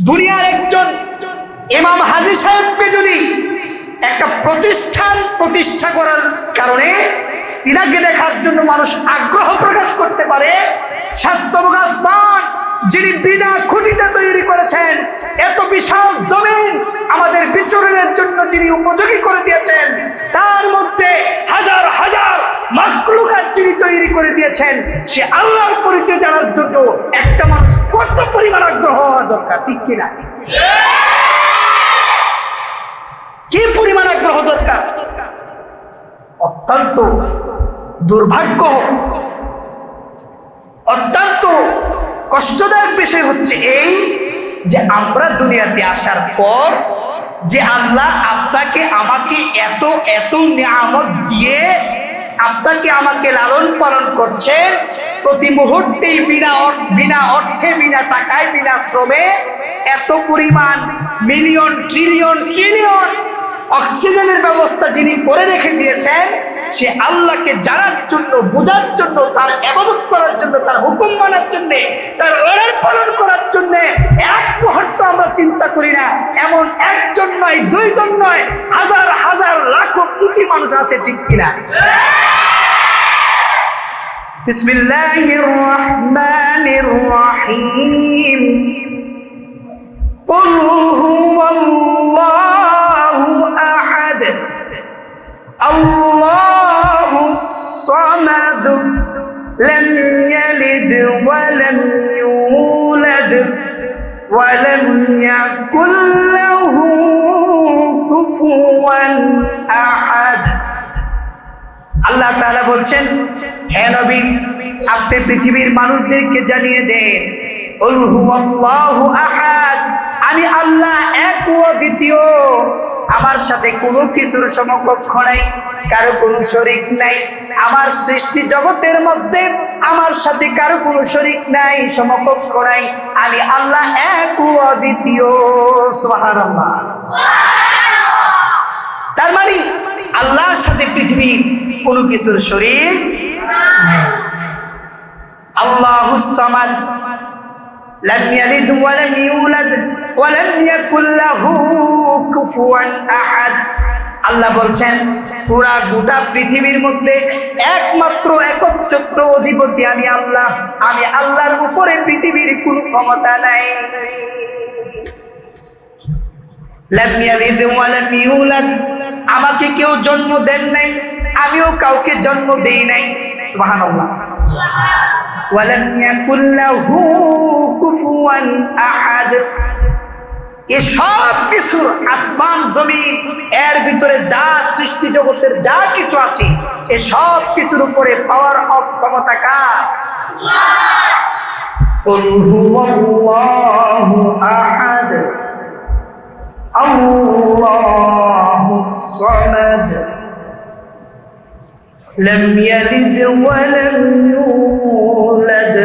দুনিয়ার একজন ইমাম হাজী সাহেবকে যদি একটা প্রতিষ্ঠান প্রতিষ্ঠা করার কারণে তিনাকে দেখার জন্য মানুষ আগ্রহ প্রকাশ করতে পারে, সাতবুক আসমান যিনি বিনা খুঁটিতে তৈরি করেছেন, এত বিশাল জমিন আমাদের বিচরণের জন্য যিনি উপযোগী করে দিয়েছেন, তার মধ্যে হাজার হাজার মাখলুকাত যিনি তৈরি করে দিয়েছেন, সে আল্লাহর পরিচয় জানার জন্য একটা মানুষ কত পরিমাণ আগ্রহ হওয়া দরকার, ঠিক কিনা? কি পরিমাণ আগ্রহ দরকার! অত্যন্ত দুর্ভাগ্য, অত্যন্ত কষ্টদায়ক বিষয় হচ্ছে এই যে আমরা দুনিয়াতে আসার পর যে আল্লাহ আপনাকে আমাকে এত এত নিয়ামত দিয়ে আপনাকে আমাকে লালন পালন করছেন, প্রতি মুহূর্তেই বিনা অর্থে, বিনা টাকায়, বিনা শ্রমে এত পরিমাণ মিলিয়ন ট্রিলিয়ন ট্রিলিয়ন অক্সিজেনের ব্যবস্থা যিনি করে রেখে দিয়েছেন, সে আল্লাহকে জানার জন্য, বোঝার জন্য, তার ইবাদত করার জন্য, তার হুকুম মানার জন্য, তার অর্ডার পালন করার জন্য এক মুহূর্ত আমরা চিন্তা করি না। এমন একজন নয়, দুইজন নয়, হাজার হাজার লাখো কোটি মানুষ আছে, ঠিক কিনা? বিসমিল্লাহির রহমানির রহিম। কুল হুয়াল্লাহু আহাদ আল্লাহুস সামাদ লাম ইয়ালিদ ওয়া লাম ইউলাদ ওয়া লাম ইয়াকুল লাহু কুফুয়ান আহাদ। আল্লাহ তাআলা বলছেন, হে নবী, আপনি পৃথিবীর মানুষদেরকে জানিয়ে দেন, কুল হুয়াল্লাহু আহাদ, আমি আল্লাহ এক ও দ্বিতীয়, আমার সাথে কোনো কিছুর সমকক্ষ নাই, কারো কোনো শরীক নাই। আমার সৃষ্টি জগতের মধ্যে আমার সাথে কারো কোনো শরীক নাই, সমকক্ষ নাই। আমি আল্লাহ এক ও দ্বিতীয়। সুবহানাল্লাহ। তার মানে আল্লাহর সাথে পৃথিবীর কোনো কিছুর শরীক নেই। আল্লাহুস সামাদ লাম ইয়ালিদ ওয়া লাম ইউলাদ ওয়া লাম ইয়াকুল লাহু কুফুয়ান আহাদ। আল্লাহ বলছেন, পুরা গোটা পৃথিবীর মধ্যে একমাত্র একচ্ছত্র অধিপতি আমি আল্লাহ। আমি আল্লাহর উপরে পৃথিবীর কোনো ক্ষমতা নাই। লাম ইয়ালিদ ওয়া লাম ইউলাদ, আমাকে কেউ জন্ম দেন নাই, আমিও কাউকে জন্ম দেই নাই। সুবহানাল্লাহ। ওয়া লাম ইয়াকুল লাহু কুফুয়ান আহাদ। এসব কিছুর, আসমান জমিন এর ভিতরে যা সৃষ্টি জগতের যা কিছু আছে, এসব কিছুর উপরে পাওয়ার অফ ক্ষমতা কার? কুল হুয়াল্লাহু আহাদ আল্লাহুস সামাদ লাম ইয়ালিদ ওয়া লাম ইউলাদ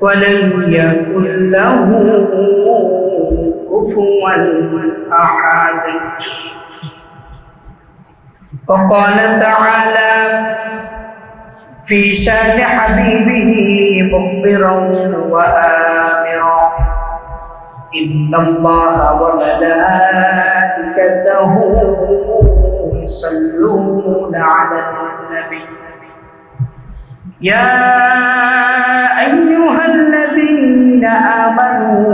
ওয়া লাম ইয়াকুল লাহু কুফুয়ান আহাদ। وقال تعالى في شان حبيبه مخبرا وآمرا إن الله وملائكته يصلون على النبي يا أيها الذين آمنوا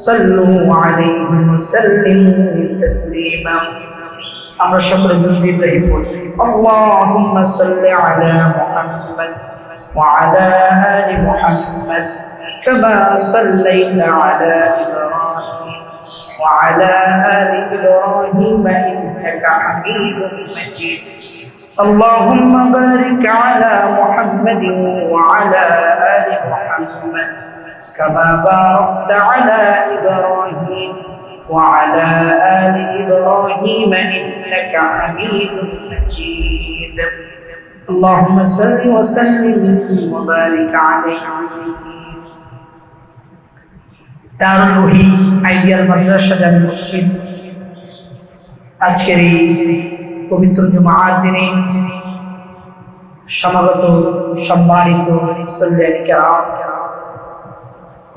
صلوا عليه وسلموا تسليما। আমরা সকলে দুরূদ ইব্রাহিম পড়ি। আল্লাহুম্মা সাল্লি আলা মুহাম্মাদ ওয়া আলা আলি মুহাম্মাদ কামা সাল্লাইতা আলা ইব্রাহিম ওয়া আলা আলি ইব্রাহিম ইন্নাকা হামিদুম মাজিদ। আল্লাহুম্মা বারিক আলা মুহাম্মাদিন ওয়া আলা আলি মুহাম্মাদ কামা বারাকতা আলা ইব্রাহিম وعلى آل إبراهيم إنك حميد مجيد اللهم صل وسلم وبارك عليه। দারুল ওহী আইডিয়াল মাদ্রাসা জামে মসজিদ আজকের এই পবিত্র জুমার দিনে সমাগত সম্মানিত মুসল্লিয়ান কিরাম,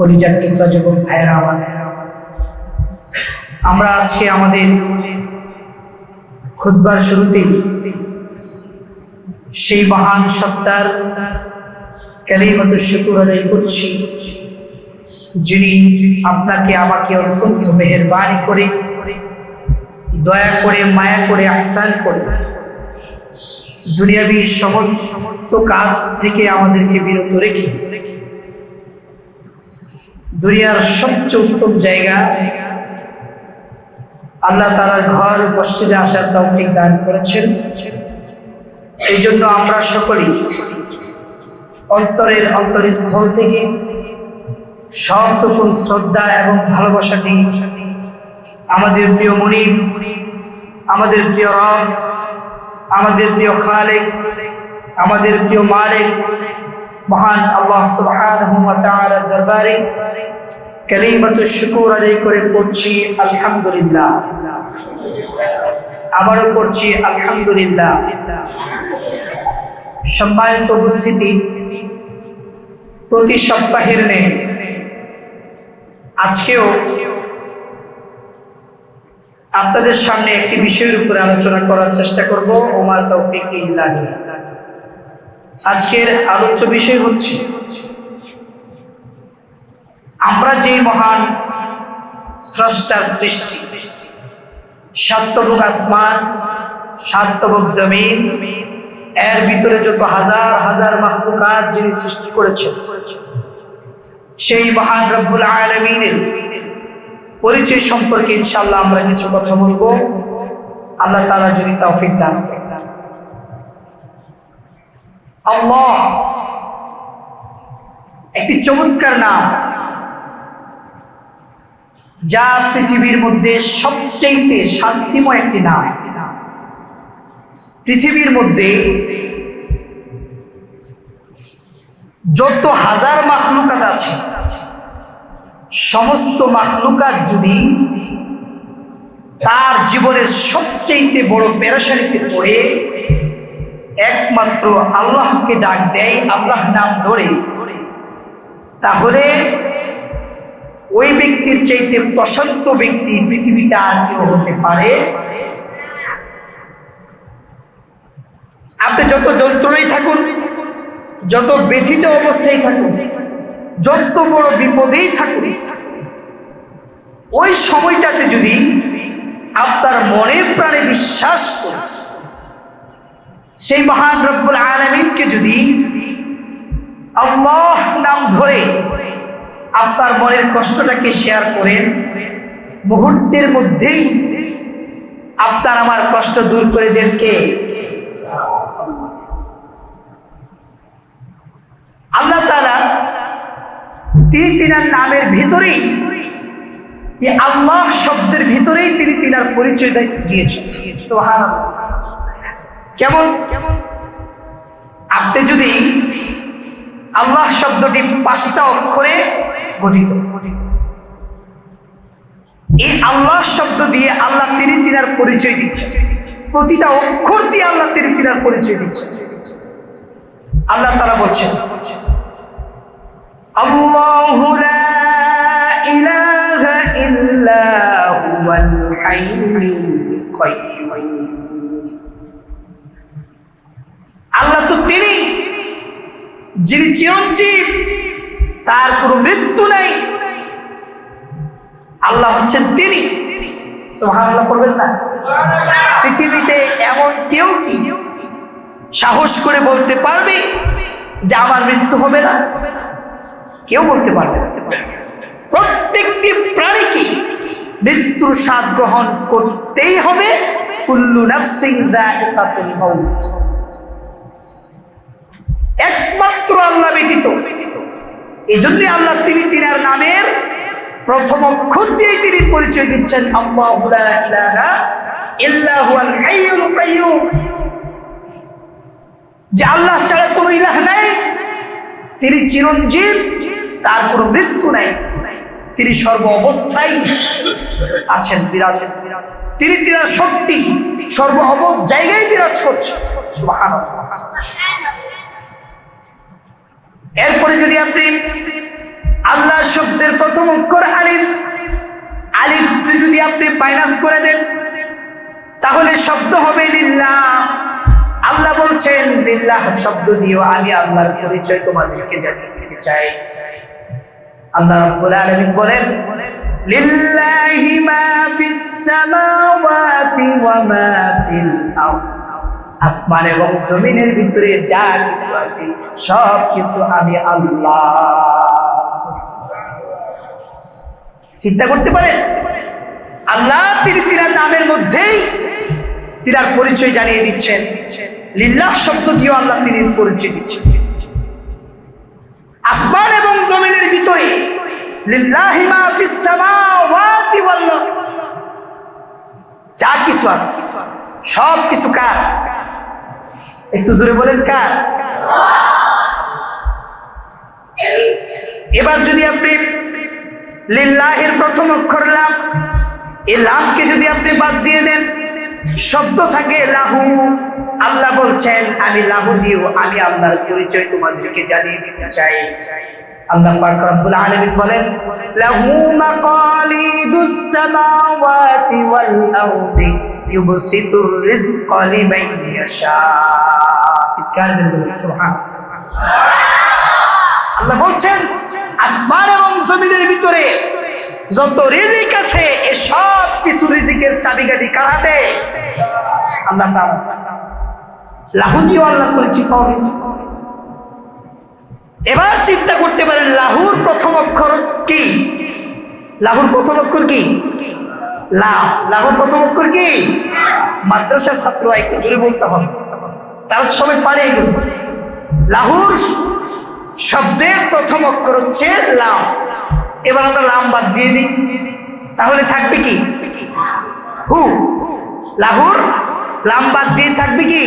কলিজার টুকরা যুবক ভাইয়েরা আমার, আমরা আজকে আমাদের খুতবার শুরুতেই সেই মহান সত্তার কালিমাতুশ শুকর আদায় করছি, যিনি আপনাকে আমাকে অত্যন্ত মেহেরবানি করে, দয়া করে, মায়া করে, আহসান করে দুনিয়াবি সমস্ত কাজ থেকে আমাদেরকে বিরত রেখে দুনিয়ার সবচেয়ে উত্তম জায়গা আল্লাহ তাআলার ঘর মসজিদে আসার তৌফিক দান করেছেন। এই জন্য আমরা সকলেই অন্তরের অন্তরস্থল থেকে সব রকম শ্রদ্ধা এবং ভালোবাসা দিয়ে আমাদের প্রিয় মুনিব, আমাদের প্রিয় রব, আমাদের প্রিয় খালেক, আমাদের প্রিয় মালিক মহান আল্লাহ সুবহানাহু ওয়া তাআলার দরবারে কালিমাতুশ শুকর আদায় করে পড়ছি আলহামদুলিল্লাহ। আবারও পড়ছি আলহামদুলিল্লাহ। সম্মানিত উপস্থিতি, প্রতি সপ্তাহের ন্যায় আজকেও আপনাদের সামনে একটি বিষয়ের উপরে আলোচনা করার চেষ্টা করব। ওমা তৌফিক ইল্লা বিল্লাহ। আজকের আলোচ্য বিষয় হচ্ছে আমরা যে মহান স্রষ্টার সৃষ্টি, সাতবুক আসমান, সাতবুক জমিন, এর ভিতরে যত হাজার হাজার মাখলুকাত যিনি সৃষ্টি করেছেন, সেই মহান রব্বুল আলামিনের পরিচয় সম্পর্কে ইনশাআল্লাহ আমরা কিছু কথা বলবো, আল্লাহ তাআলা যদি তৌফিক দান করেন। আল্লাহ একটি চমৎকার নাম, যা পৃথিবীর মধ্যে সবচেয়ে শান্তিময় একটি নাম। পৃথিবীর মধ্যে যত হাজার মাখলুকাত আছে, সমস্ত মাখলুকাত যদি তার জীবনের সবচেয়ে বড় পেরেশানিতে পড়ে একমাত্র আল্লাহকে ডাক দেয়, আল্লাহ নাম ধরে, তাহলে ওই ব্যক্তির চাইতে প্রশান্ত ব্যক্তি পৃথিবীতে আর কেউ হতে পারে। আপনি যত যন্ত্রণায় থাকুন, যত ব্যথিত অবস্থায় থাকুন, যত বড় বিপদেই থাকুন, ওই সময়টাতে যদি আপনার মনে প্রাণে বিশ্বাস করেন, সেই মহান রব্বুল আলামিনকে যদি আল্লাহ নাম ধরে আপনার মনের কষ্টটাকে শেয়ার করেন, মুহূর্তের মধ্যেই আপনার আমার কষ্ট দূর করে দেন কে? আল্লাহ তাআলা। তিনি তিনার নামের ভিতরেই, এই আল্লাহ শব্দের ভিতরেই তিনি তিনার পরিচয় দিয়েছেন। সুবহানাল্লাহ। কেমন? আপনি যদি আল্লাহ শব্দটি 5টা অক্ষরে গঠিত, এই আল্লাহ শব্দ দিয়ে আল্লাহ তিনি তিনার পরিচয় দিচ্ছেন, প্রতিটা অক্ষর দিয়ে আল্লাহ তিনি তিনার পরিচয় দিচ্ছেন। আল্লাহ তাআলা বলছেন, আল্লাহু লা ইলাহা ইল্লা হুয়াল হাইয়ুল কাইয়্যুম। আল্লাহ তো তিনি যিনি চিরঞ্জীব, তার কোনো মৃত্যু নাই। আল্লাহ হচ্ছেন তিনি। সুবহানাল্লাহ বলবেন না? পৃথিবীতে এমন কেউ কি সাহস করে বলতে পারবে যে আমার মৃত্যু হবে না? কেউ বলতে পারবে না। প্রত্যেকটি প্রাণীকে মৃত্যুর স্বাদ গ্রহণ করতেই হবে। কুল্লু নাফসিন যায়িকাতুল মাউত। একমাত্র আল্লাহ ব্যতীত। এই জন্যই আল্লাহ তিনি তিনার নামের প্রথম অক্ষর দিয়ে তিনি পরিচয় দিচ্ছেন, আল্লাহু লা ইলাহা ইল্লা হুয়াল হাইয়ুল কাইয়্যুম। যে আল্লাহ ছাড়া কোনো ইলাহ নাই, তিনি চিরঞ্জীব, তার কোনো মৃত্যু নাই, তিনি সর্ব অবস্থায় আছেন, বিরাজেন। তিনি তিনার শক্তি সর্ব জায়গায় বিরাজ করছেন। সুবহানাল্লাহ। এরপরে যদি আপনি আল্লাহ শব্দের প্রথম অক্ষর আলিফ। আলিফ যদি আপনি মাইনাস করে দেন তাহলে শব্দ হবে লিল্লাহ। আল্লাহ বলছেন লিল্লাহ শব্দ দিয়েও আমি আল্লাহর পরিচয় তোমাদেরকে জানিয়ে দিতে চাই। আল্লাহ রাব্বুল আলামিন বলেন লিল্লাহি মা ফিস সামাওয়াতি ওয়া মা ফিল আরদ, আসমান এবং জমিনের ভিতরে যা কিছু আছে সব কিছু আমি আল্লাহ। চিন্তা করতে পারেন আল্লাহ তিনি তিনার নামের মধ্যেই তিনার পরিচয় জানিয়ে দিচ্ছেন। লিল্লাহ শব্দ দিয়েও আল্লাহ তিনি পরিচয় দিচ্ছেন। আসমান এবং জমিনের ভিতরে লিল্লাহি মা ফিস সামাওয়াতি ওয়াল আরদ, যা কিছু আছে সব কিছু কার? একটু জোরে বলেন কার? এবার যদি আপনি লিল্লাহির প্রথম অক্ষর লাম, এই লামকে যদি আপনি বাদ দিয়ে দেন শব্দ থাকে লাহু। আল্লাহ বলছেন আমি লাহু দিও আমি আল্লাহর পরিচয় তোমাদেরকে জানিয়ে দিতে চাই। আল্লাহ পাক রব্বুল আলামিন বলেন লাহু মাকালিদুস সামাওয়াতি ওয়াল আরদি ইউবসিতুর রিজকা লিমান ইয়াশা। চিৎকার করে বলুন সুবহানাল্লাহ। আল্লাহ বলছেন আসমান এবং জমিনের ভিতরে যত রিজিক আছে এই সব কিছু রিজিকের চাবিকাঠি কার হাতে? আল্লাহ তাআলা। লাহু দিয়ে আল্লাহর পরিচয় পাওয়া গেছে। এবার চিন্তা করতে পারেন লাহুর প্রথম অক্ষর কি? লাহুর প্রথম অক্ষর কি? লাম। লাহুর প্রথম অক্ষর কি? মাদ্রাসার ছাত্র একটু জোরে বলতে হবে, তারা তো সবাই পারে এগুলো। লাহুর শব্দের প্রথম অক্ষর হচ্ছে লাম। এবার আমরা লাম বাদ দিয়ে দিই তাহলে থাকবে কি? হু। লাহুর লাম বাদ দিয়ে থাকবে কি?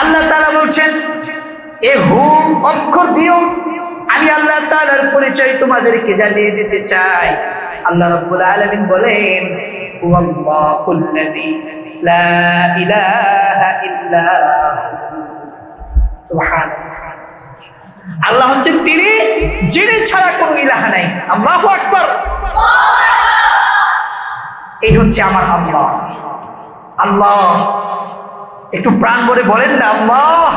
আল্লাহ তাআলা বলছেন এ হু অক্ষর দিও আমি আল্লাহ তাআলার পরিচয় তোমাদেরকে জানিয়ে দিতে চাই। আল্লাহ রাব্বুল আলামিন বলেন হুয়াল্লাহুল্লাযী লা ইলাহা ইল্লা সুবহানাল্লাহ। আল্লাহ হচ্ছেন তিনি যিনি ছাড়া কোনো ইলাহা নাই। আল্লাহু আকবার। এই হচ্ছে আমার আল্লাহ। আল্লাহ একটু প্রাণ ভরে বলেন না আল্লাহ।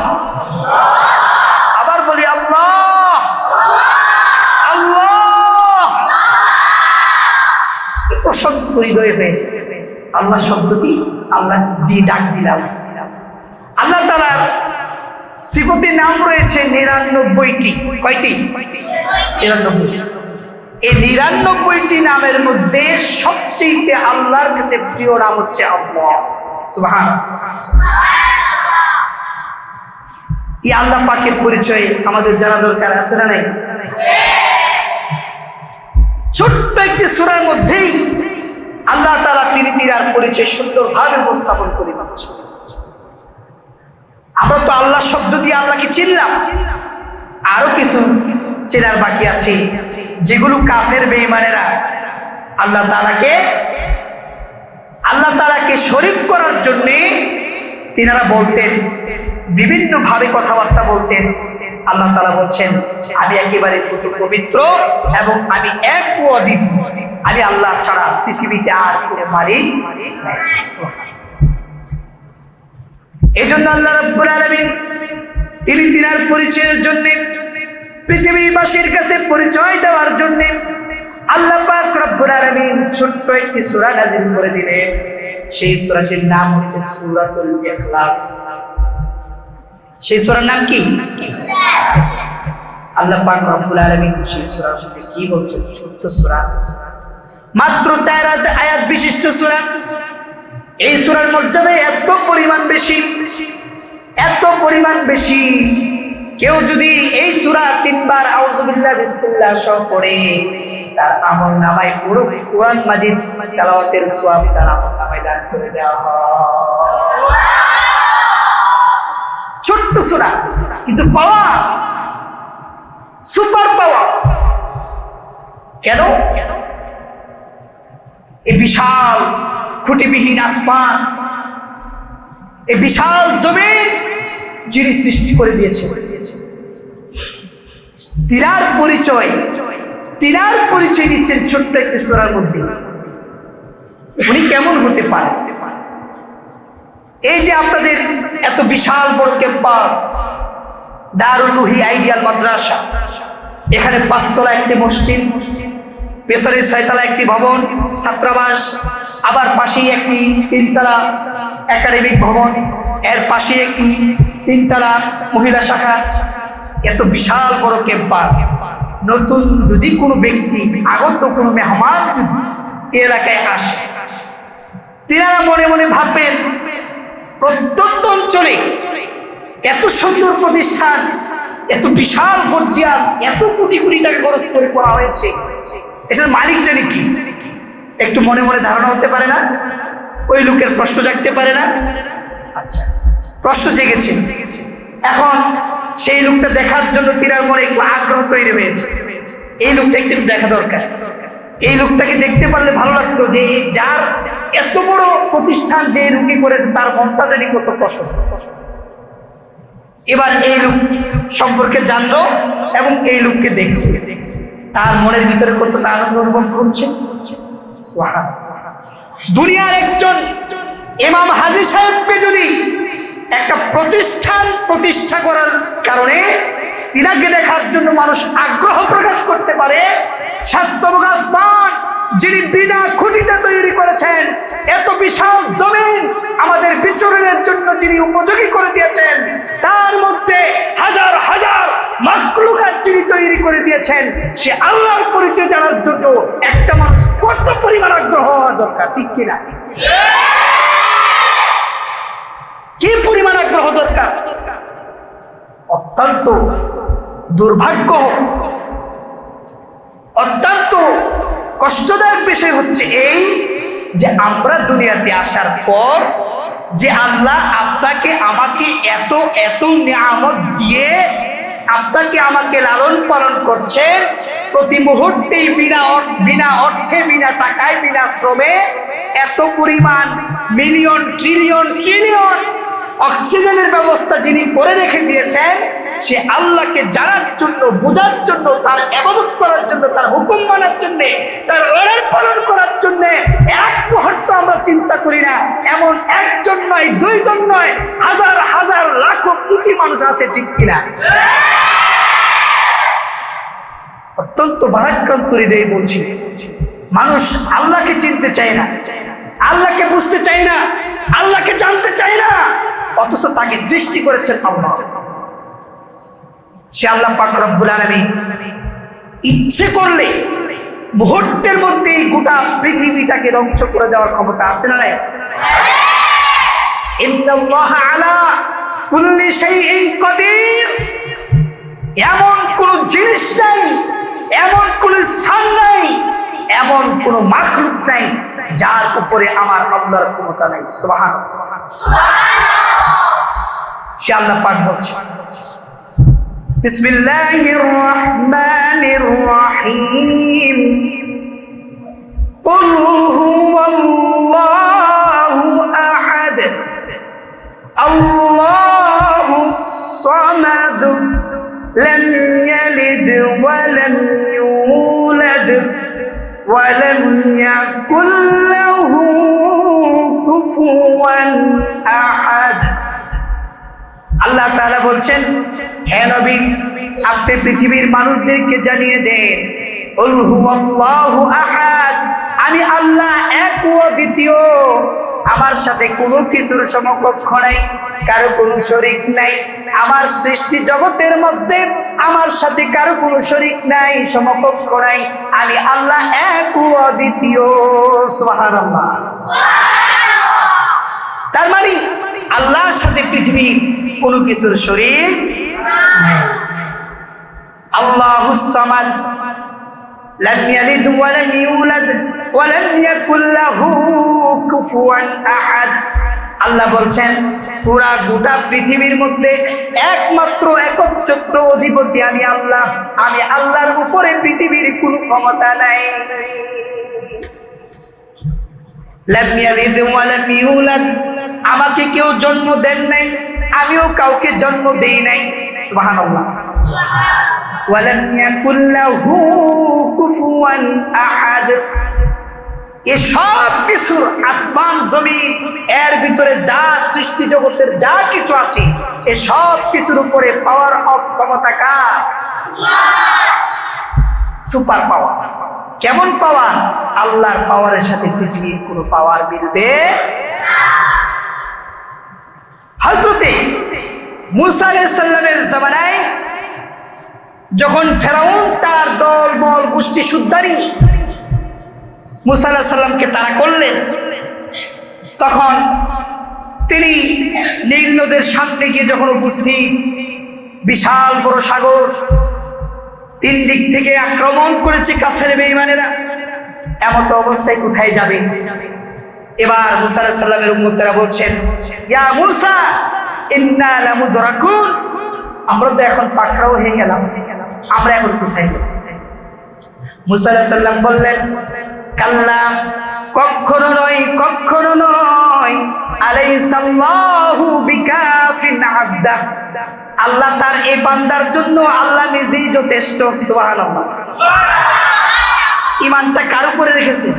আবার বলি আল্লাহ আল্লাহ। কি প্রশান্ত হৃদয় হয়েছে আল্লাহ শব্দটি আল্লাহ দিয়ে ডাক দিলাম। আল্লাহ তাআলার সিফাতে নাম রয়েছে ৯৯টি। কয়টি? ৯৯। এই ৯৯টি নামের মধ্যে সবচেয়ে আল্লাহর কাছে প্রিয় নাম হচ্ছে আল্লাহ। সুবহানাল্লাহ। এই আল্লাহ পাকের পরিচয় আমাদের জানা দরকার আছে না নাই? ছোট্ট একটি সূরার মধ্যেই আল্লাহ তাআলা তিনার পরিচয় সুন্দরভাবে উপস্থাপন করে দিচ্ছেন। আমরা তো আল্লাহ শব্দ দিয়ে আল্লাহকে চিনলাম, আরো কিছু চেনার বাকি আছে যেগুলো কাফের বেঈমানেরা আল্লাহ তাআলাকে শরীক করার জন্য তিনারা বলতেন, বিভিন্ন ভাবে কথাবার্তা বলতেন। আল্লাহ তাআলা বলছেন আমি একেবারে পবিত্র এবং আমি এক ও অদ্বিতীয়, আমি আল্লাহ ছাড়া পৃথিবীতে আর কোনো মালিক নাই। এই জন্য আল্লাহ রাব্বুল আলামিন তিনি তিনার পরিচয়ের জন্য পৃথিবীবাসীর কাছে পরিচয় দেওয়ার জন্য আল্লাহ পাক রব্বুল আলামিন ছোট্ট একটি সূরা নাযিল করে দিলেন। সেই সূরাটির নাম হচ্ছে সূরাতুল ইখলাস। সেই সূরার নাম কি? ইখলাস। আল্লাহ পাক রব্বুল আলামিন সেই সূরার মধ্যে কি বলছেন? ছোট্ট সূরা, মাত্র 4 আয়াত বিশিষ্ট সূরা। এই সূরার মর্যাদা এত পরিমাণ বেশি, এত পরিমাণ বেশি, কেউ যদি এই সূরা 3 বার আউযুবিল্লাহ বিসমিল্লাহ সহ পড়ে তার আমল নামায় পুরো কোরআন মাজিদ তেলাওয়াতের সওয়াব তার আমল নামায় দান করে দেওয়া হয়। ছোট্ট সূরা কিন্তু পাওয়ার, সুপার পাওয়ার। কেন? এই বিশাল খুঁটিবিহীন আসমান, এই বিশাল জমিন যিনি সৃষ্টি করে দিয়েছে, তিনার পরিচয় দিচ্ছেন ছোট্ট একটি সূরার মধ্যে। উনি কেমন হতে পারেন? এই যে আপনাদের এত বিশাল বড় ক্যাম্পাস দারুল উহি আইডিয়াল মাদ্রাসা, এখানে 5 তলা একটি মসজিদ, পেছনে 6 তলা একটি ভবন ছাত্রাবাস, আবার পাশেই একটি 3 তলা একাডেমিক ভবন, এর পাশে একটি 3 তলা মহিলা শাখা। এত বিশাল বড় ক্যাম্পাস, নতুন যদি কোনো ব্যক্তি আগত কোনো মেহমান যদি এলাকায় আসে, তিনারা মনে মনে ভাববেন প্রত্যন্ত অঞ্চলে এত সুন্দর প্রতিষ্ঠান, এত বিশাল গর্জিয়াস, এত কোটি কোটি টাকা খরচ করে করা হয়েছে, এটার মালিক জানি কি? একটু মনে মনে ধারণা হতে পারে না? ওই লোকের প্রশ্ন জাগতে পারে না? আচ্ছা, প্রশ্ন জেগেছে। এখন সেই লোকটা দেখার জন্য তিনার মনে একটু আগ্রহ তৈরি হয়েছে। এই লোকটা একটু দেখা দরকার। এই লোকটাকে দেখতে পারলে ভালো লাগতো যে যার এত বড় প্রতিষ্ঠান যে লোকে করেছে তার মনটা জানি কত প্রশস্ত। এবার এই লোক সম্পর্কে জানলো এবং এই লোককে দেখলো, তার মনের ভিতরে কতটা আনন্দ অনুভব করছে। দুনিয়ার একজন ইমাম হাজী সাহেবকে যদি একটা প্রতিষ্ঠা করার কারণে তিনাকে দেখার জন্য মানুষ আগ্রহ প্রকাশ করতে পারে, সাতবুক আসমান যিনি বিনা খুঁটিতে তৈরি করেছেন, এত বিশাল জমিন আমাদের বিচরণের জন্য যিনি উপযোগী করে দিয়েছেন, তার মধ্যে হাজার হাজার মাখলুকাত যিনি তৈরি করে দিয়েছেন, সে আল্লাহর পরিচয় জানার জন্য একটা মানুষ কত পরিমাণ আগ্রহ হওয়া দরকার, ঠিক কিনা? কি পরিমাণ আগ্রহ দরকার! অত্যন্ত দুর্ভাগ্য, অত্যন্ত কষ্টদায়ক বিষয় হচ্ছে এই যে আমরা দুনিয়াতে আসার পর যে আল্লাহ আপনাকে আমাকে এত এত নিয়ামত দিয়ে আপনাকে আমাকে লালন পালন করছেন, প্রতি মুহূর্তেই বিনা অর্থে, বিনা টাকায়, বিনা শ্রমে এত পরিমাণ মিলিয়ন ট্রিলিয়ন ট্রিলিয়ন অক্সিজেনের ব্যবস্থা যিনি করে রেখে দিয়েছেন, সে আল্লাহকে জানার জন্য, বোঝার জন্য, তার ইবাদত করার জন্য, তার হুকুম মানার জন্য, তার অর্ডার পালন করার জন্য এক মুহূর্ত আমরা চিন্তা করি না। এমন একজন নয়, দুইজন নয়, হাজার হাজার লাখো কোটি মানুষ আছে, ঠিক কিনা? অত্যন্ত ভারাক্রান্ত হৃদয়ে বলছি, মানুষ আল্লাহকে চিনতে চায় না, আল্লাহকে বুঝতে চায় না, আল্লাহকে জানতে চায় না, অথচ তাকে সৃষ্টি করেছেন আল্লাহ। সে আল্লাহ পাক রব্বুল আলামিন ইচ্ছে করলে মুহূর্তের মধ্যে গোটা পৃথিবীটাকে ধ্বংস করে দেওয়ার ক্ষমতা আছে না নাই? ইন্নাল্লাহা আলা কুল্লি শাইইন কাদির। এমন কোন জিনিস নাই, এমন কোন স্থান নাই, এমন কোন মাখলুক নাই যার উপরে আমার আল্লাহর ক্ষমতা নাই। সুবহানাল্লাহ। সে আল্লাহ পাক বলছে, বিসমিল্লাহির রহমানির রহিম, কুল হুয়াল্লাহু আহাদ, আল্লাহুস সামাদ, লাম ইয়ালিদ ওয়া লাম ইউলাদ ওয়া লাম ইয়াকুল লাহু কুফুয়ান আহাদ। আল্লাহ তাআলা বলছেন, হে নবী, আপনি পৃথিবীর মানুষদেরকে জানিয়ে দেন, কুল হুয়াল্লাহু আহাদ, আমি আল্লাহ এক ও দ্বিতীয়, আমার সাথে কোনো কিছুর সমকক্ষ নাই, কারো কোনো শরীক নাই। আমার সৃষ্টি জগতের মধ্যে আমার সাথে কারো কোনো শরীক নাই, সমকক্ষ নাই। আমি আল্লাহ এক ও দ্বিতীয়। সুবহানাল্লাহ। তার মানে আল্লাহর সাথে পৃথিবীর কোনো কিছুর শরীক নাই। আল্লাহুস সামাদ, লাম ইয়ালিদ ওয়া লাম ইউলাদ ওয়া লাম ইয়াকুল লাহু কুফুয়ান আহাদ। আল্লাহ বলছেন, পুরা গোটা পৃথিবীর মধ্যে একমাত্র একচ্ছত্র অধিপতি আমি আল্লাহ। আমি আল্লাহর উপরে পৃথিবীর কোনো ক্ষমতা নাই। লাম ইয়ালিদ ওয়া লাম ইউলাদ, আমাকে কেউ জন্ম দেন নাই, আমিও কাউকে জন্ম দেই নাই। সুবহানাল্লাহ। ওয়ালাম ইয়াকুল লাহু কুফুয়ান আহাদ। এসব কিছুর আসমান জমিন এর ভিতরে যা সৃষ্টি জগতের যা কিছু আছে এসব কিছুর উপরে পাওয়ার অফ ক্ষমতা কার? Super power. কেমন পাওয়ার? আল্লাহর পাওয়ারের সাথে পৃথিবীর কোনো পাওয়ার মিলবে না। হযরতে মূসা আলাইহিস সালামের জামানায় যখন ফেরাউন তার দলবল গোষ্ঠী সুদ্দারি মূসা আলাইহিস সালামকে তাড়া করলেন, তখন তিনি নীল নদের সামনে গিয়ে যখন উপস্থিত, বিশাল বড় সাগর, তিন দিক থেকে আক্রমণ করেছে কাফের বেঈমানেরা। এমত অবস্থায় কোথায় যাবে? এবার মূসা আলাইহিস সালামের উম্মতেরা বলছেন, ইয়া মূসা ইন্না লামুদরাকুন, আমরা তো এখন পাকড়াও হয়ে গেলাম, আমরা এখন কোথায় যাব? মূসা আলাইহিস সালাম বললেন, কাল্লা, কখনো নয়, কখনো নয়, আলাইসাল্লাহু বিকাফিন আবদা, আল্লাহ তার এই বান্দার জন্য আল্লাহ নিজেই যথেষ্ট। সুবহানাল্লাহ। ঈমানটা কার উপরে রেখেছে?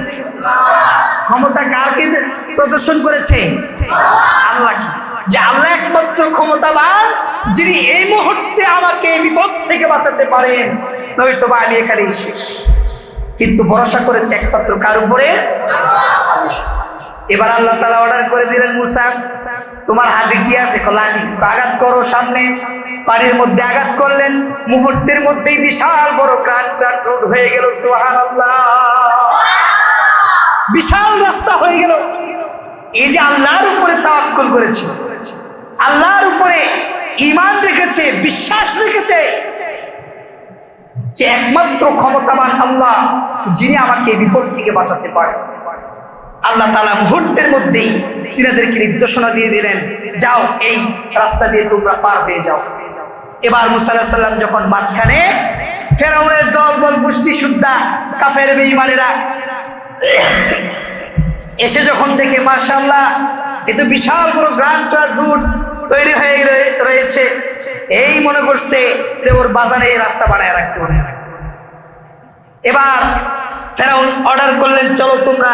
ক্ষমতা কারকে প্রদর্শন করেছে? আল্লাহ। কি যে আল্লাহ একমাত্র ক্ষমতাবান, যিনি এই মুহূর্তে আমাকে বিপদ থেকে বাঁচাতে পারেন, নয়তো বা আমি এখানেই শেষ। কিন্তু ভরসা করেছে একমাত্র কার উপরে? এবার আল্লাহ তাআলা অর্ডার করে দিলেন, মূসা তোমার হাতে কি আছে? লাঠি, আঘাত করো সামনে। পানির মধ্যে আঘাত করলেন, মুহূর্তের মধ্যেই বিশাল বড় প্রাণ রোড হয়ে গেল। সুবহানাল্লাহ। বিশাল রাস্তা হয়ে গেল। এই যে আল্লাহর উপরে তাওয়াক্কুল করেছে, আল্লাহর উপরে ঈমান রেখেছে, বিশ্বাস রেখেছে যে একমাত্র ক্ষমতাবান আল্লাহ, যিনি আমাকে বিপদ থেকে বাঁচাতে পারে। আল্লাহ তাআলা মুহূর্তের মধ্যেই তিনাদেরকে নির্দেশনা দিয়ে দিলেন, যাও এই রাস্তা দিয়ে তোমরা পার হয়ে যাও। এবার মূসা আলাইহিস সালাম যখন মাঝখানে, ফেরাউনের দলবল গোষ্ঠী সুদ্ধা কাফের বেঈমানেরা এসে যখন দেখে, মাশাআল্লাহ, এ তো বিশাল বড় গ্র্যান্ড রুট তৈরি হয়ে রয়েছে, এই মনে করছে যে ওর বাজারে এই রাস্তা বানায় রাখছে। এবার ফেরাউন অর্ডার করলেন, চলো তোমরা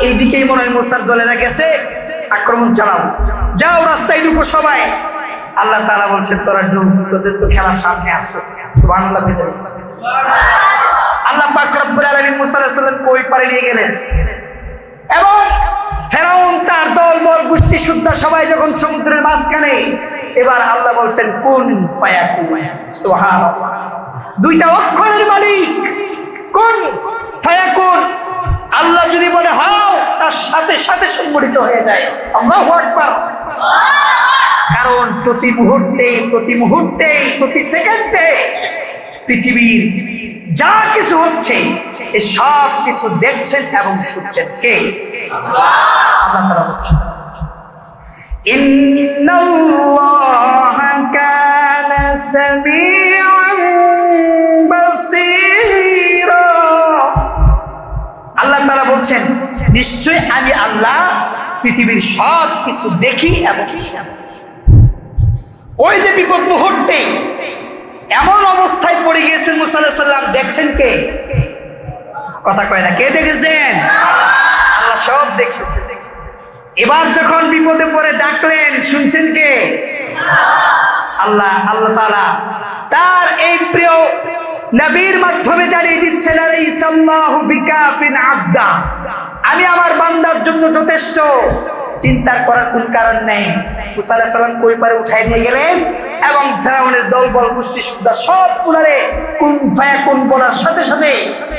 এই দিকেই মনে হয় মূসার দলেরা গেছে, আক্রমণ চালাও, যাও রাস্তায় ঢুকো সবাই। আল্লাহ তাআলা বলছেন, তোরা ঢুক, তোদের তো খেলা সামনে আসতেছে। সুবহানাল্লাহ। আল্লাহ পাক রব্বুল আলামিন মূসা আলাইহিস সালামকে ওই পারে নিয়ে গেলেন এবং ফেরাউন তার দলবল গোষ্ঠী সুদ্ধা সবাই যখন সমুদ্রের মাঝখানে, এবার আল্লাহ বলছেন কুন ফায়াকুন। সুবহানাল্লাহ। দুইটা অক্ষরের মালিক, কুন ফায়াকুন। আল্লাহ যদি বলে হও, তার সাথে সাথে সংঘটিত হয়ে যায়। আল্লাহু আকবার। কারণ প্রতি মুহূর্তে, প্রতি সেকেন্ডে পৃথিবীর যা কিছু হচ্ছে এই সব কিছু দেখছেন এবং শুনছেন কে? আল্লাহ তাআলা বলছেন, ইন্নাল্লাহা কানা সামিআন বাসীরা। আল্লাহ তাআলা বলছেন, নিশ্চয়ই আমি আল্লাহ পৃথিবীর সব কিছু দেখি এবং শুনি। ওই যে বিপদ মুহূর্তে এমন অবস্থায় পড়ে গিয়েছেন মূসা আলাইহিস সালাম, দেখছেন কে? কথা কয় না, কে দেখেছেন? আল্লাহ সব দেখেছেন। এবার যখন বিপদে পড়ে ডাকলেন, শুনছেন কে? আল্লাহ। আল্লাহ তাআলা তার এই প্রিয় নবীর মাধ্যমে জানিয়ে দিচ্ছেন, আলাইসাল্লাহু বিকাফিন আবদা, আমি আমার বান্দার জন্য যথেষ্ট, চিন্তার করার কোন কারণ নেই। মূসা আলাইহিস সালাম কই পারে উঠাই নিয়ে গেলেন এবং ফেরাউনের দলবল গোষ্ঠী সুদ্ধা সব পুনারে কুন ফায়াকুন বলার সাথে সাথে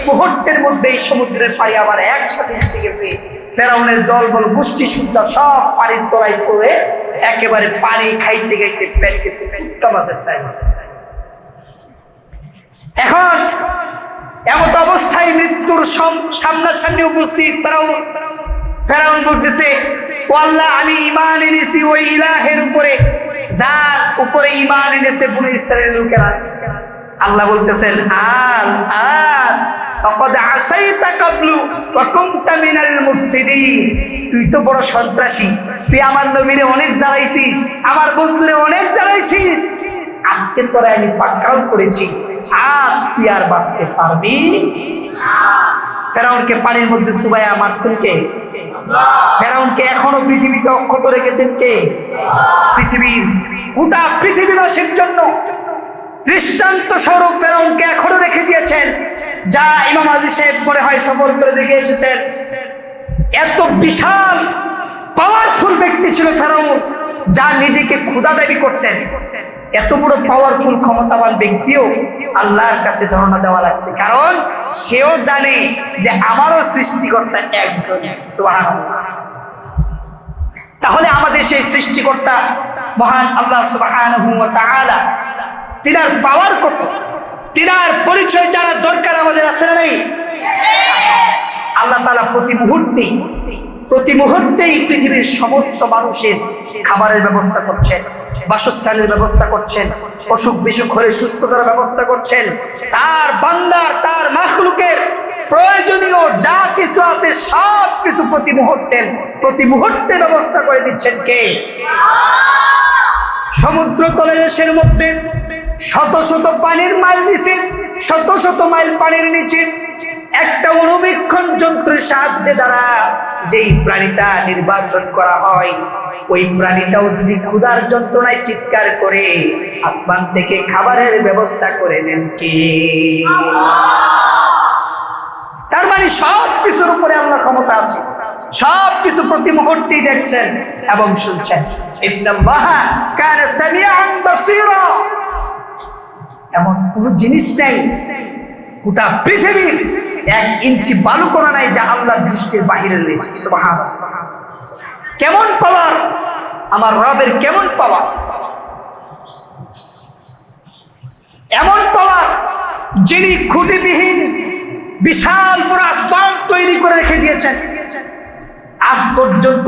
মুহূর্তের মধ্যেই সমুদ্রের পানি আবার একসাথে এসে গেছে। ফেরাউনের দলবল গোষ্ঠী সুদ্ধা সব পানির তলায় পড়ে একেবারে পানি খাইতে খাইতে পেট গেছে মাছের চাই। এখন এমত অবস্থায় মৃত্যুর সামনাসামনি উপস্থিত ফেরাউন বলতেছে, ও আল্লাহ, আমি ঈমান এনেছি ওই ইলাহের উপরে যার উপরে ঈমান এনেছে বনী ইসরাইলের লোকেরা। আল্লাহ বলতেছেন, ফাকাদ আসাইতা ক্বাবলু ওয়া কুনতা মিনাল মুফসিদিন। তুই তো বড় সন্ত্রাসী, তুই আমার নবীরে অনেক জ্বালাইছিস, আমার বন্ধুরে অনেক জ্বালাইছিস, আজকে তোরা আমি পাকড়াও করেছি, আজ তুই আর বাঁচতে পারবি না। ফেরাউনকে পানির মধ্যে চুবাইয়া মারছেন কে? ফেরাউনকে এখনো পৃথিবীতে অক্ষত রেখেছেন কে? পৃথিবীর গোটা পৃথিবীবাসীর জন্য দৃষ্টান্ত স্বরূপ ফেরাউনকে এখনো রেখে দিয়েছেন। যা ইমাম আজি সাহেব মনে হয় সফর করে দেখে এসেছেন, এত বিশাল পাওয়ারফুল ব্যক্তি ছিল ফেরাউন, যা নিজেকে খোদা দাবি করতেন। এত বড় পাওয়ারফুল ক্ষমতাবান ব্যক্তিও আল্লাহর কাছে ধর্ণা দেওয়া লাগছে, কারণ সেও জানে যে আমারও সৃষ্টিকর্তা একজন। সুবহানাল্লাহ। তাহলে আমাদের সেই সৃষ্টিকর্তা মহান আল্লাহ সুবহানাহু ওয়া তাআলা, তিনার পাওয়ার কত, তিনার পরিচয় জানা দরকার আমাদের আছে না নেই? আল্লাহ তাআলা প্রতি মুহূর্তেই পৃথিবীর সমস্ত মানুষের খাবারের ব্যবস্থা করছেন, বাসস্থানের ব্যবস্থা করছেন, অসুখ বিসুখ হলে সুস্থতার ব্যবস্থা করছেন। তার বান্দার, তার মাখলুকের প্রয়োজনীয় যা কিছু আছে সব কিছু প্রতি মুহূর্তে ব্যবস্থা করে দিচ্ছেন কে? সমুদ্র তলদেশের মধ্যে শত শত পানির মাইল নিচে, শত শত মাইল পানির নিচে একটা অনুবীক্ষণ যন্ত্রের সাহায্যে দ্বারা যেই প্রাণীটা নির্বাচন করা হয়, ওই প্রাণীটাও যদি ক্ষুধার যন্ত্রণায় চিৎকার করে, আসমান থেকে খাবারের ব্যবস্থা করে দেন কে? তার মানে সব কিছুর উপরে আল্লাহর ক্ষমতা আছে, সব কিছু প্রতি মুহূর্তেই দেখছেন এবং শুনছেন। ইন্নাল্লাহা কানা সামিআন বাসীরা। এমন কোন জিনিস নেই গোটা পৃথিবীর 1 ইঞ্চি বালুকণা নাই যা আল্লাহর দৃষ্টির বাহিরে রয়েছে। সুবহানাল্লাহ। কেমন পাওয়ার আমার রবের, কেমন পাওয়ার! এমন পাওয়ার যিনি খুঁটিবিহীন বিশাল পুরো আসমান তৈরি করে রেখে দিয়েছেন। আজ পর্যন্ত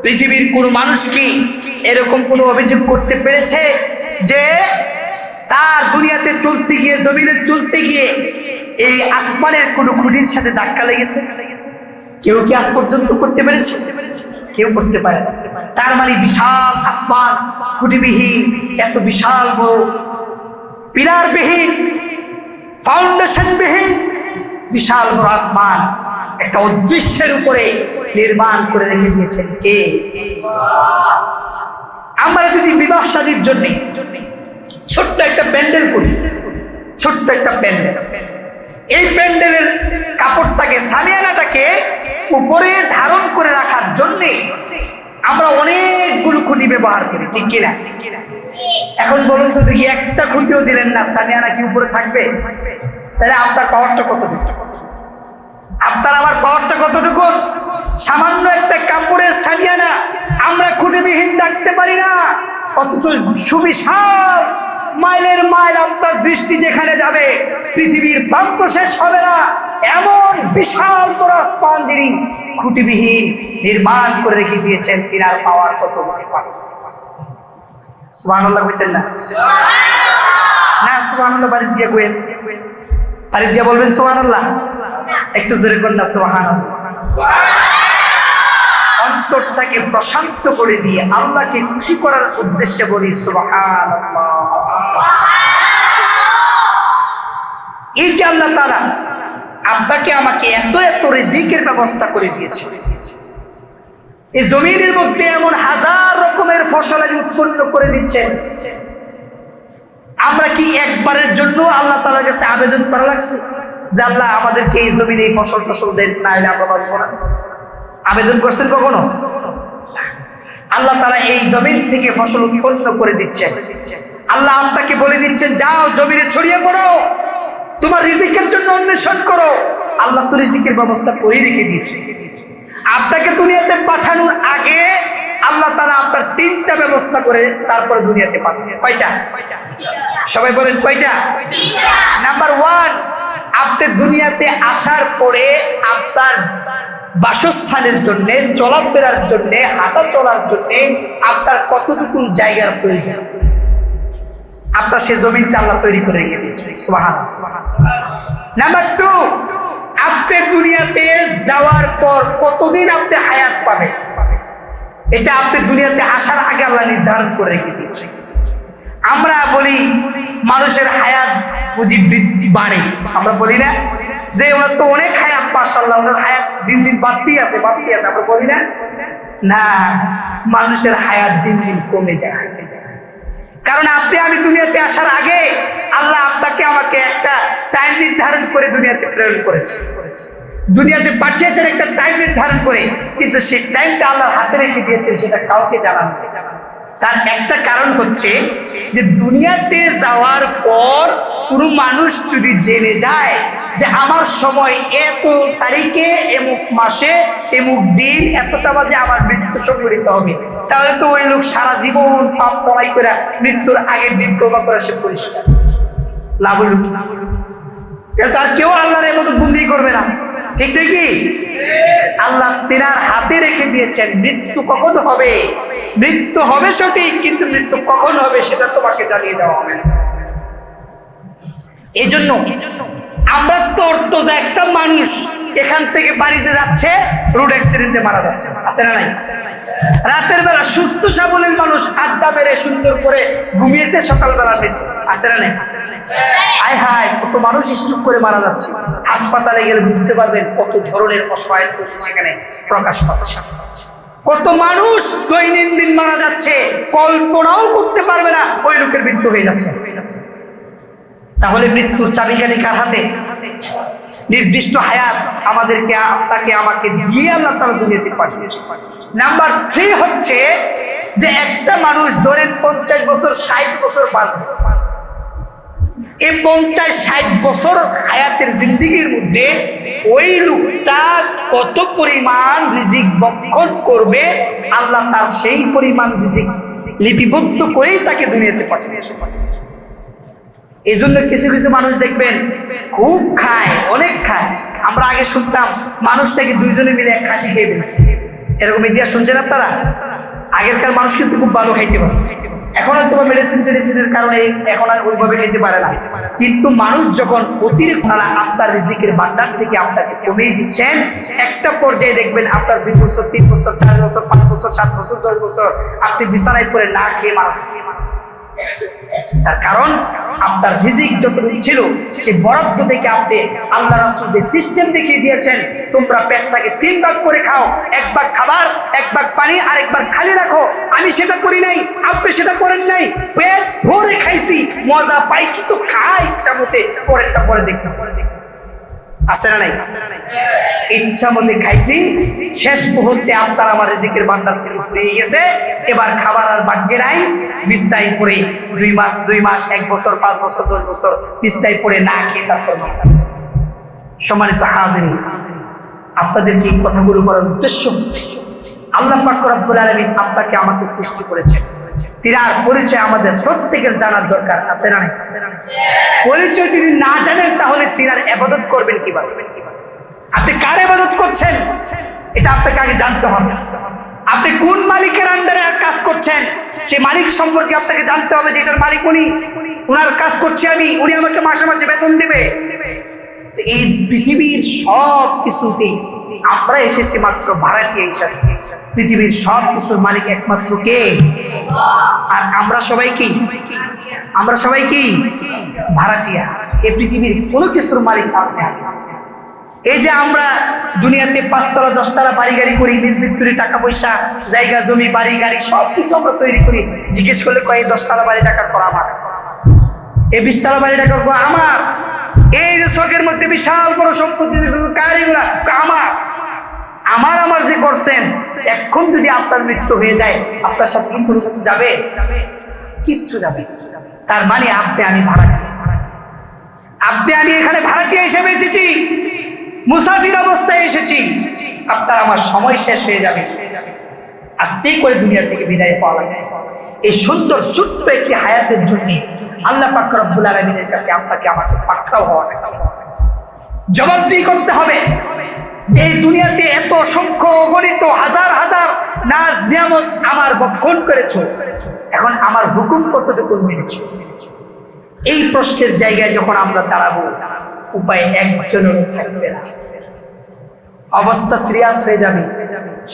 পৃথিবীর কোন মানুষ কি এরকম কোন অভিযোগ করতে পেরেছে যে তার দুনিয়াতে চলতে গিয়ে, জমিনে চলতে গিয়ে এই আসমানের কোন খুঁটির সাথে ধাক্কা লেগেছে? কেউ কি আজ পর্যন্ত করতে পেরেছে? কেউ করতে পারে না। তার মানে বিশাল আসমান, খুঁটিবিহীন, এত বিশাল বড় পিলারবিহীন, ফাউন্ডেশনবিহীন বিশাল বড় আসমান একটা অদৃশ্যের উপরে নির্মাণ করে রেখে দিয়েছেন কে? আমরা যদি বিবাহ শাদীর জন্য ছোট্ট একটা প্যান্ডেল করি, ছোট্ট একটা প্যান্ডেল, এই প্যান্ডেলের কাপড়টাকে, সামিয়ানাটাকে উপরে ধারণ করে রাখার জন্যে আমরা অনেকগুলো খুঁটি ব্যবহার করি, ঠিক কিনা? এখন বলুন তো দেখি, একটা খুঁটিও দিলেন না, সামিয়ানা কি উপরে থাকবে? তাহলে আপনার পাওয়ারটা কতটুকু? আপনার আমার পাওয়ারটা কতটুকু? সামান্য একটা কাপড়ের সামিয়ানা আমরা খুঁটিবিহীন রাখতে পারি না, অথচ সুবিশাল মাইলের মাইল আপনার দৃষ্টি যেখানে যাবে পৃথিবীর প্রান্ত শেষ হবে না, এমন বিশাল বড় আসমান যিনি খুঁটিবিহীন নির্মাণ করে রেখে দিয়েছেন, তিনার পাওয়ার কত হতে পারে? সুবহানাল্লাহ কইতেন না? না সুবহানাল্লাহ বাড়ি দিয়ে কইেন, বাড়ি দিয়ে বলবেন সুবহানাল্লাহ, একটু জোরে করেন না সুবহানাল্লাহ। অন্তরটাকে প্রশান্ত করে দিয়ে আল্লাহকে খুশি করার উদ্দেশ্যে বলি সুবহানাল্লাহ। এই যে আল্লাহ তাআলা আপনাকে আমাকে এত এত রিজিকের ব্যবস্থা করে দিয়েছে, এই জমিনের মধ্যে এমন হাজার রকমের ফসলাদি উৎপন্ন করে দিচ্ছেন, আমরা কি একবারের জন্য আল্লাহ তাআলার কাছে আবেদন করা লাগছে যে আল্লাহ আমাদেরকে এই জমিনে এই ফসল দেন, না হলে আমরা বাঁচবো না? আবেদন করছেন কখনো? আল্লাহ তাআলা এই জমিন থেকে ফসল উৎপন্ন করে দিচ্ছেন। আল্লাহ আপনাকে বলে দিচ্ছেন, যাও জমিনে ছড়িয়ে পড়ো, তোমার রিজিকের জন্য অন্বেষণ করো। আল্লাহ তো রিজিকের ব্যবস্থা করে রেখে দিয়েছে। আপনাকে দুনিয়াতে পাঠানোর আগে আল্লাহ তাআলা আপনার 3টা ব্যবস্থা করে তারপরে দুনিয়াতে পাঠান। কয়টা? সবাই বলেন কয়টা? নাম্বার 1, আপনি দুনিয়াতে আসার পরে আপনার বাসস্থানের জন্য, চলাফেরার জন্য, হাঁটা চলার জন্য আপনার কতটুকু জায়গার প্রয়োজন? আপনার সে জমিনটা আল্লাহ তৈরি করে রেখে দিয়েছেন। সুবহানাল্লাহ। নাম্বার 2, আপনি দুনিয়াতে যাওয়ার পর কতদিন আপনি হায়াত পাবেন, এটা আপনি দুনিয়াতে আসার আগে আল্লাহ নির্ধারণ করে রেখে দিয়েছেন। আমরা বলি মানুষের হায়াত বুঝি বৃদ্ধি বাড়ে, আমরা বলি না যে ওনার তো অনেক হায়াত, মাশাআল্লাহ ওনার হায়াত দিন দিন বাড়তেই আছে বাড়তেই আছে, আমরা বলি না? না, মানুষের হায়াত দিন দিন কমে যায়। কারণ আপনি আমি দুনিয়াতে আসার আগে আল্লাহ আপনাকে আমাকে একটা টাইম নির্ধারণ করে দুনিয়াতে প্রেরণ করেছে, দুনিয়াতে পাঠিয়েছেন একটা টাইম নির্ধারণ করে, কিন্তু সেই টাইমটা আল্লাহর হাতে রেখে দিয়েছেন, সেটা কাউকে জানান না। তার একটা কারণ হচ্ছে যে দুনিয়াতে যাওয়ার পর কোনো মানুষ যদি জেনে যায় যে আমার সময় এত তারিখে এমুক মাসে এমুক দিন এতটা বাজে আমার মৃত্যু সংঘটিত হবে, তাহলে তো ওই লোক সারা জীবন পাপ কামাই করে মৃত্যুর আগের দিন তওবা করে সে পরিষ্কার লাভ হইল। তাহলে তার কেউ আল্লাহর ইবাদত বন্দি করবে না, ঠিক কি? আল্লাহ তেনার হাতে রেখে দিয়েছেন মৃত্যু কখন হবে। মৃত্যু হবে সঠিক, কিন্তু মৃত্যু কখন হবে সেটা তোমাকে জানিয়ে দেওয়া হবে না। এই জন্য আমরা তরতজা একটা মানুষ এখান থেকে বাড়িতে যাচ্ছে, রোড অ্যাক্সিডেন্টে মারা যাচ্ছে, আছে না নাই? রাতের বেলা সুস্থ সাবলীল মানুষ আড্ডা মেরে সুন্দর করে ঘুমিয়েছে, সকালবেলা মৃত্যু, আছে না নাই? হায় হায়, কত মানুষ স্ট্রোক করে মারা যাচ্ছে। হাসপাতালে গেলে বুঝতে পারবেন কত ধরনের অসহায়ত্ব সেখানে প্রকাশ পাচ্ছে। কত মানুষ দৈনন্দিন মারা যাচ্ছে, কল্পনাও করতে পারবে না ওই লোকের মৃত্যু হয়ে যাচ্ছে। তাহলে মৃত্যুর চাবিকাঠি কার হাতে? নির্দিষ্ট হায়াত আমাদেরকে আপনাকে আমাকে দিয়ে আল্লাহ তাআলা দুনিয়াতে পাঠিয়েছে। নাম্বার 3 হচ্ছে যে একটা মানুষ ধরেন 50 বছর 60 বছর বাঁচবে, এই 50-60 বছর হায়াতের জিন্দেগির মধ্যে ওই লোকটা কত পরিমাণ রিজিক বক্ষণ করবে আল্লাহ তার সেই পরিমাণ রিজিক লিপিবদ্ধ করেই তাকে দুনিয়াতে পাঠিয়েছে। এই জন্য কিছু কিছু মানুষ দেখবেন খুব খায়, অনেক খায়। আমরা আগে শুনতাম মানুষটাকে 2 জনে মিলে এক খাসি খেয়ে ফেলে, এরকম ইতিহাস শুনছেন আপনারা? আগেরকার মানুষ কিন্তু খুব ভালো খাইতে পারে, এখন হয়তো মেডিসিনের কারণে এখন আর ওইভাবে খেতে পারে না। কিন্তু মানুষ যখন অতিরিক্ত আপনার রিজিকের ভান্ডার থেকে আপনাকে কমিয়ে দিচ্ছেন, একটা পর্যায়ে দেখবেন আপনার 2 বছর 3 বছর 4 বছর 5 বছর 7 বছর 10 বছর আপনি বিছানায় পড়ে না খেয়ে মারা। তার কারণ আপনার রিজিক যতটুকু ছিল সেই বরাদ্দ থেকে আপনি আল্লাহ রাসূল যে সিস্টেম দেখিয়ে দিয়েছেন, তোমরা পেটটাকে 3 ভাগ করে খাও, 1 ভাগ খাবার, 1 ভাগ পানি, আর 1 ভাগ খালি রাখো। আমি সেটা করি নাই, আপনি সেটা করেন নাই। পেট ভরে খাইছি, মজা পাইছি তো খাই ইচ্ছা মতে, পরেরটা পরে দেখতে আছে না নাই? ইচ্ছা মতে খাইছি, শেষ মুহূর্তে আপনার আমার রিজিকের ভান্ডার থেকে ফুরিয়ে গেছে, এবার খাবার আর বাকি নাই, বিছনায় পড়ে 2 মাস 1 বছর 5 বছর 10 বছর বিছনায় পড়ে না খেয়ে তারপর মারা যাবে। সম্মানিত হাজিরিন, আপনাদেরকে এই কথাগুলো করার উদ্দেশ্য হচ্ছে আল্লাহ পাক রব্বুল আলামিন আপনাকে আমাকে সৃষ্টি করেছেন, তিনার পরিচয় আমাদের প্রত্যেকের জানার দরকার, আছে না নাই? পরিচয় যদি না জানেন তাহলে তিনার ইবাদত করবেন কিভাবে? আপনি কার ইবাদত করছেন এটা আপনাকে আগে জানতে হবে। আপনি কোন মালিকের আন্ডারে কাজ করছেন সেই মালিক সম্পর্কে আপনাকে জানতে হবে যে এটার মালিক উনি, ওনার কাজ করছি আমি, উনি আমাকে মাসে মাসে বেতন দেবে। এই পৃথিবীর সব কিছুতেই আমরা এসেছি মাত্র ভাড়াটিয়া হিসাবে। পৃথিবীর সব কিছুর মালিক একমাত্র কে? আর আমরা সবাই কি? আমরা সবাই কি? ভাড়াটিয়া। এই পৃথিবীর কোনো কিছুর মালিক আপনি আমি। এই যে আমরা দুনিয়াতে 5 তলা 10 তলা বাড়ি গাড়ি করি, নিজ করি, টাকা পয়সা জায়গা জমি বাড়ি গাড়ি সব কিছু আমরা তৈরি করি, জিজ্ঞেস করলে কয় 10 তলা বাড়ি টাকার করা আমার, এই 20 তলা বাড়ি টাকার করা আমার, এই যে শখের মধ্যে বিশাল বড় সম্পত্তি কার এগুলা? আমার আমার আমার যে করছেন। এখন যদি আপনার মৃত্যু হয়ে যায় আপনার সাথে কি কোনো কিছু যাবে? কিচ্ছু যাবে। তার মানে আপনি আমি ভাড়াটিয়া, আপনি আমি এখানে ভাড়াটিয়া হিসেবে এসেছি, মুসাফির অবস্থায় এসেছি। আপনার আমার সময় শেষ হয়ে যাবে, আস্তেই করে দুনিয়া থেকে বিদায় পাওয়া লাগে। এই সুন্দর ছোট্ট একটি হায়াতের জন্য আল্লাহ পাক রব্বুল আলামিনের কাছে আপনাকে আমাকে পাকড়াও হওয়া লাগে, জবাবদিহি করতে হবে যে এই দুনিয়াতে এত অসংখ্য অগণিত হাজার হাজার নাজ নিয়ামত আমার ভক্ষণ করেছো, এখন আমার হুকুম কতটুকু মেনেছো? এই প্রশ্নের জায়গায় যখন আমরা দাঁড়াবো, উপায় একজনের থাকবে না, অবস্থা সিরিয়াস হয়ে যাবে।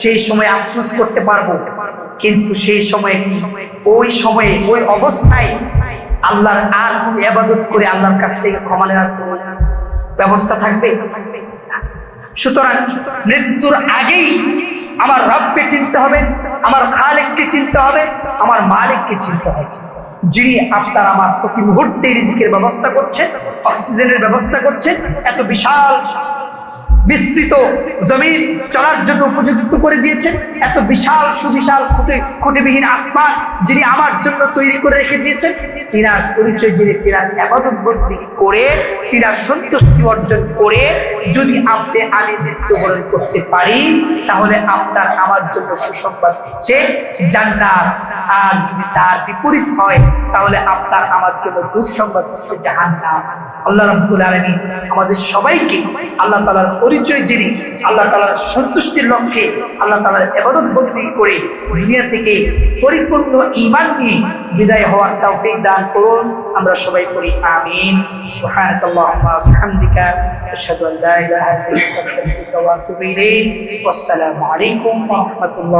সেই সময় আফসোস করতে পারবো, কিন্তু সেই সময় কি ওই সময়ে ওই অবস্থায় আল্লাহর আর কোন ইবাদত করে আল্লাহর কাছ থেকে ক্ষমা নেওয়ার কোনো ব্যবস্থা থাকবে? সুতরাং মৃত্যুর আগেই আমার রবকে চিনতে হবে, আমার খালেককে চিনতে হবে, আমার মালিককে চিনতে হবে, যিনি আপনার আমার প্রতি মুহূর্তে রিজিকের ব্যবস্থা করছেন, অক্সিজেনের ব্যবস্থা করছেন, এত বিশাল বিস্তৃত জমিন চলার জন্য উপযুক্ত করে দিয়েছেন, এত বিশাল সুবিশাল খুঁটিবিহীন আসমান যিনি আমার জন্য তৈরি করে রেখে দিয়েছেন, তিনার পরিচয় যিনি তিনার ইবাদত বন্দেগী করে তিনার সন্তুষ্টি অর্জন করে যদি আপনি আমি মৃত্যুবরণ করতে পারি, তাহলে আপনার আমার জন্য সুসংবাদ হচ্ছে জান্নাত। আর যদি তার বিপরীত হয়, তাহলে আপনার আমার জন্য দুঃসংবাদ হচ্ছে জাহান্নাম। আল্লাহ রাব্বুল আলামিন আমাদের সবাইকে আল্লাহ তাআলার পরিচয় জেনে আল্লাহ তাআলার সন্তুষ্টির লক্ষ্যে আল্লাহ তাআলার ইবাদত বন্দেগী করে দুনিয়া থেকে পরিপূর্ণ ঈমান নিয়ে বিদায় হওয়ার তৌফিক দান করুন। আমরা সবাই পড়ি আমিন। সুবহানাকাল্লাহুম্মা ওয়া বিহামদিকা আশহাদু আল্লা ইলাহা ইল্লা আনতা আস্তাগফিরুকা ওয়া আতুবু ইলাইক। ওয়াসসালামু আলাইকুম ওয়া রাহমাতুল্লাহ।